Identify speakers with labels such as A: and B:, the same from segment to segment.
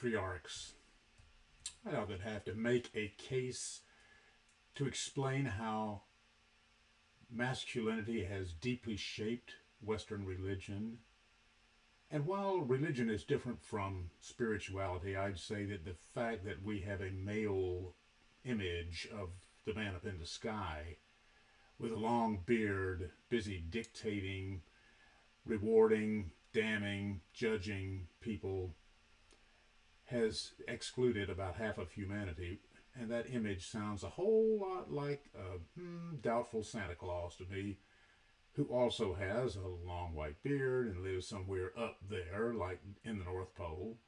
A: patriarchs. I often have to make a case to explain how masculinity has deeply shaped Western religion. And while religion is different from spirituality, I'd say that the fact that we have a male image of the man up in the sky with a long beard, busy dictating, rewarding, damning, judging people, has excluded about half of humanity, and that image sounds a whole lot like a doubtful Santa Claus to me, who also has a long white beard and lives somewhere up there, like in the North Pole.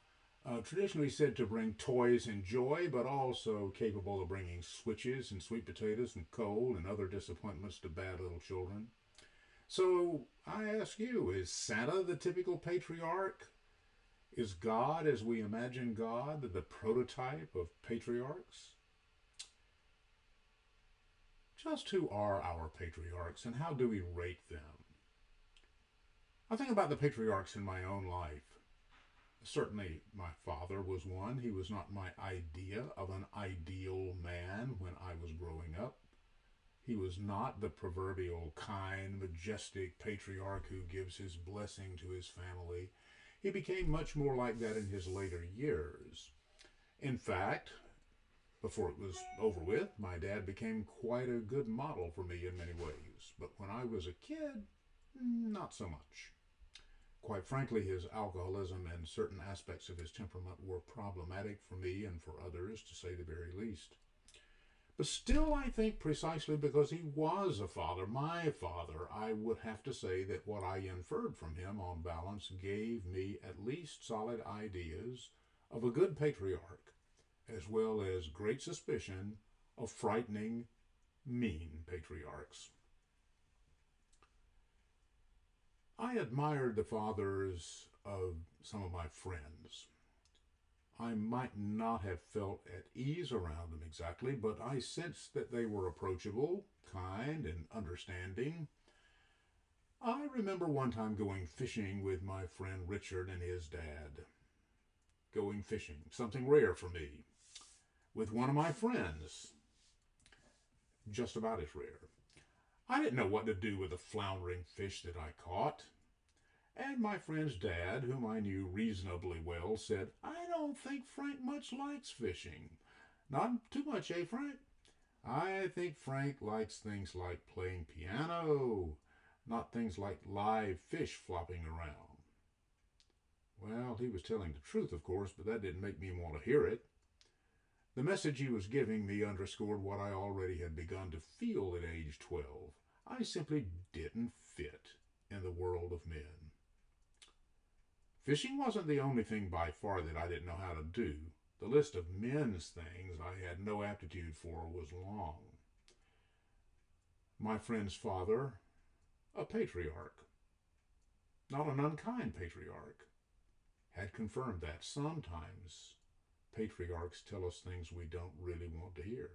A: Traditionally said to bring toys and joy, but also capable of bringing switches and sweet potatoes and coal and other disappointments to bad little children. So I ask you, is Santa the typical patriarch? Is God, as we imagine God, the prototype of patriarchs? Just who are our patriarchs and how do we rate them? I think about the patriarchs in my own life. Certainly, my father was one. He was not my idea of an ideal man when I was growing up. He was not the proverbial kind, majestic patriarch who gives his blessing to his family. He became much more like that in his later years. In fact, before it was over with, my dad became quite a good model for me in many ways. But when I was a kid, not so much. Quite frankly, his alcoholism and certain aspects of his temperament were problematic for me and for others, to say the very least. But still, I think precisely because he was a father, my father, I would have to say that what I inferred from him on balance gave me at least solid ideas of a good patriarch, as well as great suspicion of frightening, mean patriarchs. I admired the fathers of some of my friends. I might not have felt at ease around them exactly, but I sensed that they were approachable, kind, and understanding. I remember one time going fishing with my friend Richard and his dad. Going fishing, something rare for me, with one of my friends, just about as rare. I didn't know what to do with the floundering fish that I caught. And my friend's dad, whom I knew reasonably well, said, "I don't think Frank much likes fishing." "Not too much, eh, Frank?" "I think Frank likes things like playing piano, not things like live fish flopping around." Well, he was telling the truth, of course, but that didn't make me want to hear it. The message he was giving me underscored what I already had begun to feel at age 12. I simply didn't fit in the world of men. Fishing wasn't the only thing by far that I didn't know how to do. The list of men's things I had no aptitude for was long. My friend's father, a patriarch, not an unkind patriarch, had confirmed that sometimes patriarchs tell us things we don't really want to hear.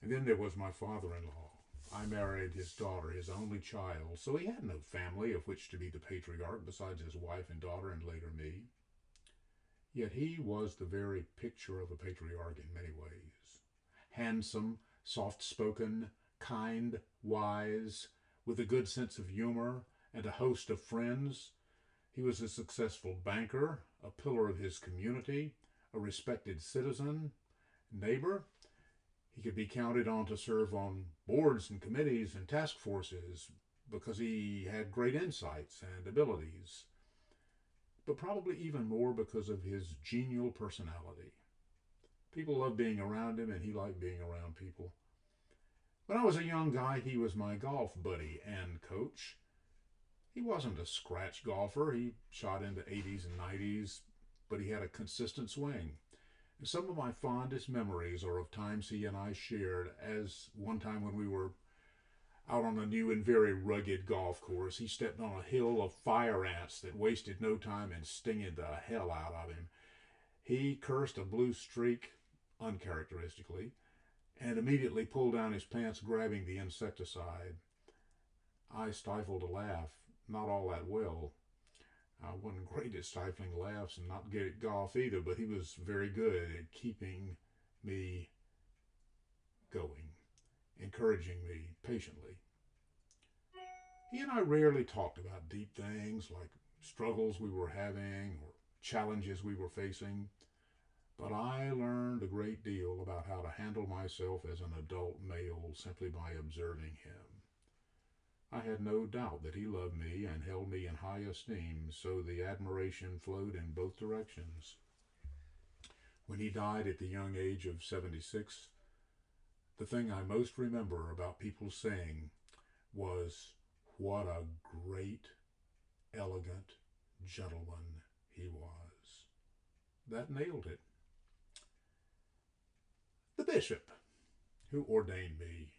A: And then there was my father-in-law. I married his daughter, his only child, so he had no family of which to be the patriarch besides his wife and daughter and later me. Yet he was the very picture of a patriarch in many ways. Handsome, soft-spoken, kind, wise, with a good sense of humor and a host of friends. He was a successful banker, a pillar of his community, a respected citizen, neighbor. He could be counted on to serve on boards and committees and task forces because he had great insights and abilities, but probably even more because of his genial personality. People loved being around him, and he liked being around people. When I was a young guy, he was my golf buddy and coach. He wasn't a scratch golfer. He shot in the 80s and 90s, but he had a consistent swing. Some of my fondest memories are of times he and I shared, as one time when we were out on a new and very rugged golf course, he stepped on a hill of fire ants that wasted no time in stinging the hell out of him. He cursed a blue streak, uncharacteristically, and immediately pulled down his pants, grabbing the insecticide. I stifled a laugh, not all that well. I wasn't great at stifling laughs and not good at golf either, but he was very good at keeping me going, encouraging me patiently. He and I rarely talked about deep things like struggles we were having or challenges we were facing, but I learned a great deal about how to handle myself as an adult male simply by observing him. I had no doubt that he loved me and held me in high esteem, so the admiration flowed in both directions. When he died at the young age of 76, the thing I most remember about people saying was, "What a great, elegant gentleman he was." That nailed it. The bishop who ordained me.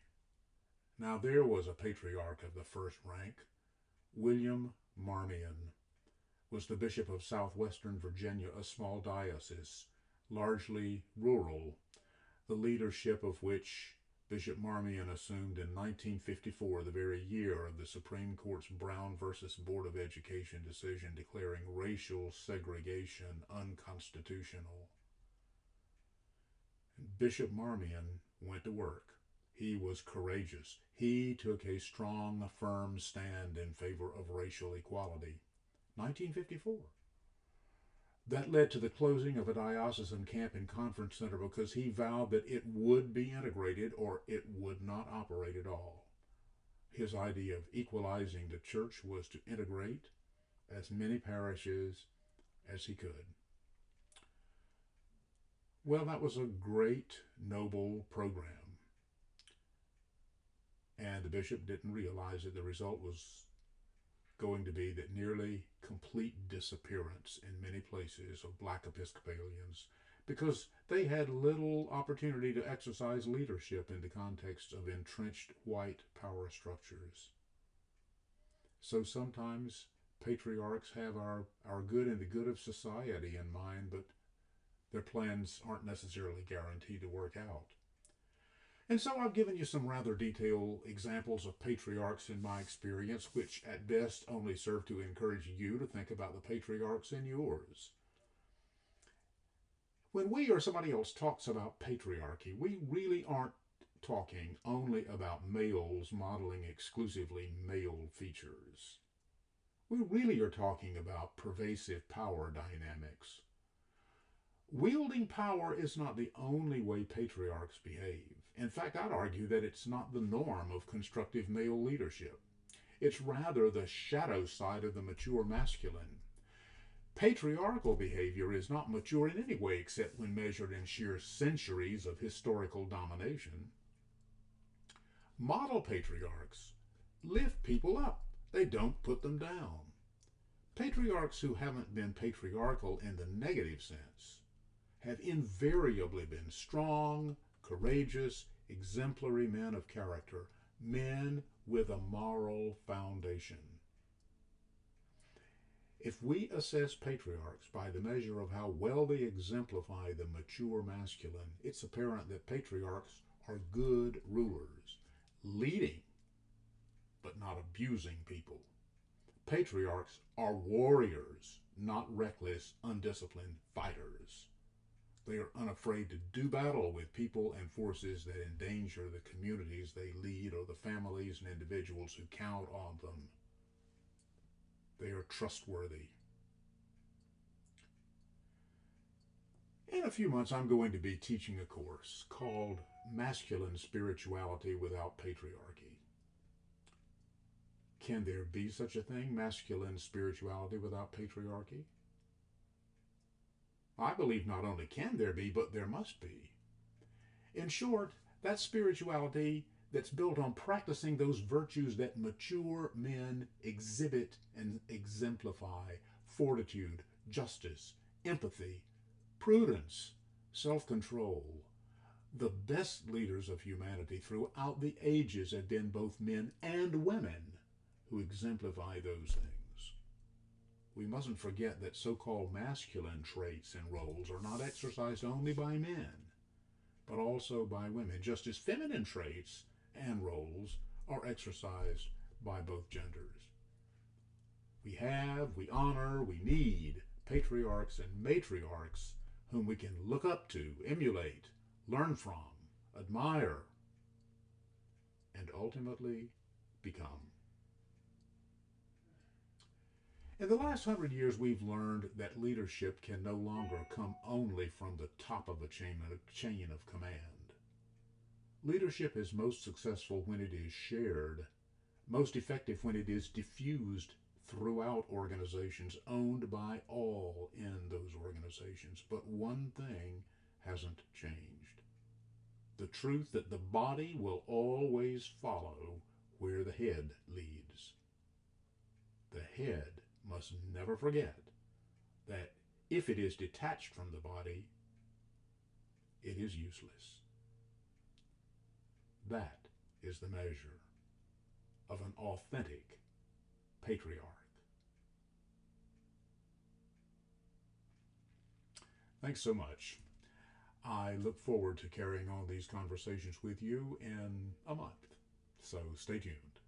A: Now, there was a patriarch of the first rank. William Marmion was the bishop of southwestern Virginia, a small diocese, largely rural, the leadership of which Bishop Marmion assumed in 1954, the very year of the Supreme Court's Brown versus Board of Education decision declaring racial segregation unconstitutional. Bishop Marmion went to work. He was courageous. He took a strong, firm stand in favor of racial equality. 1954. That led to the closing of a diocesan camp and conference center because he vowed that it would be integrated or it would not operate at all. His idea of equalizing the church was to integrate as many parishes as he could. Well, that was a great, noble program. And the bishop didn't realize that the result was going to be that nearly complete disappearance in many places of black Episcopalians because they had little opportunity to exercise leadership in the context of entrenched white power structures. So sometimes patriarchs have our good and the good of society in mind, but their plans aren't necessarily guaranteed to work out. And so I've given you some rather detailed examples of patriarchs in my experience, which at best only serve to encourage you to think about the patriarchs in yours. When we or somebody else talks about patriarchy, we really aren't talking only about males modeling exclusively male features. We really are talking about pervasive power dynamics. Wielding power is not the only way patriarchs behave. In fact, I'd argue that it's not the norm of constructive male leadership. It's rather the shadow side of the mature masculine. Patriarchal behavior is not mature in any way except when measured in sheer centuries of historical domination. Model patriarchs lift people up. They don't put them down. Patriarchs who haven't been patriarchal in the negative sense have invariably been strong, courageous, exemplary men of character, men with a moral foundation. If we assess patriarchs by the measure of how well they exemplify the mature masculine, it's apparent that patriarchs are good rulers, leading but not abusing people. Patriarchs are warriors, not reckless, undisciplined fighters. They are unafraid to do battle with people and forces that endanger the communities they lead or the families and individuals who count on them. They are trustworthy. In a few months, I'm going to be teaching a course called Masculine Spirituality Without Patriarchy. Can there be such a thing, masculine spirituality without patriarchy? I believe not only can there be, but there must be. In short, that spirituality that's built on practicing those virtues that mature men exhibit and exemplify: fortitude, justice, empathy, prudence, self-control. The best leaders of humanity throughout the ages have been both men and women who exemplify those things. We mustn't forget that so-called masculine traits and roles are not exercised only by men, but also by women, just as feminine traits and roles are exercised by both genders. We honor, we need patriarchs and matriarchs whom we can look up to, emulate, learn from, admire, and ultimately become. In the last 100 years, we've learned that leadership can no longer come only from the top of a chain of command. Leadership is most successful when it is shared, most effective when it is diffused throughout organizations, owned by all in those organizations. But one thing hasn't changed: the truth that the body will always follow where the head leads. The head must never forget that if it is detached from the body, it is useless. That is the measure of an authentic patriarch. Thanks so much. I look forward to carrying on these conversations with you in a month, so stay tuned.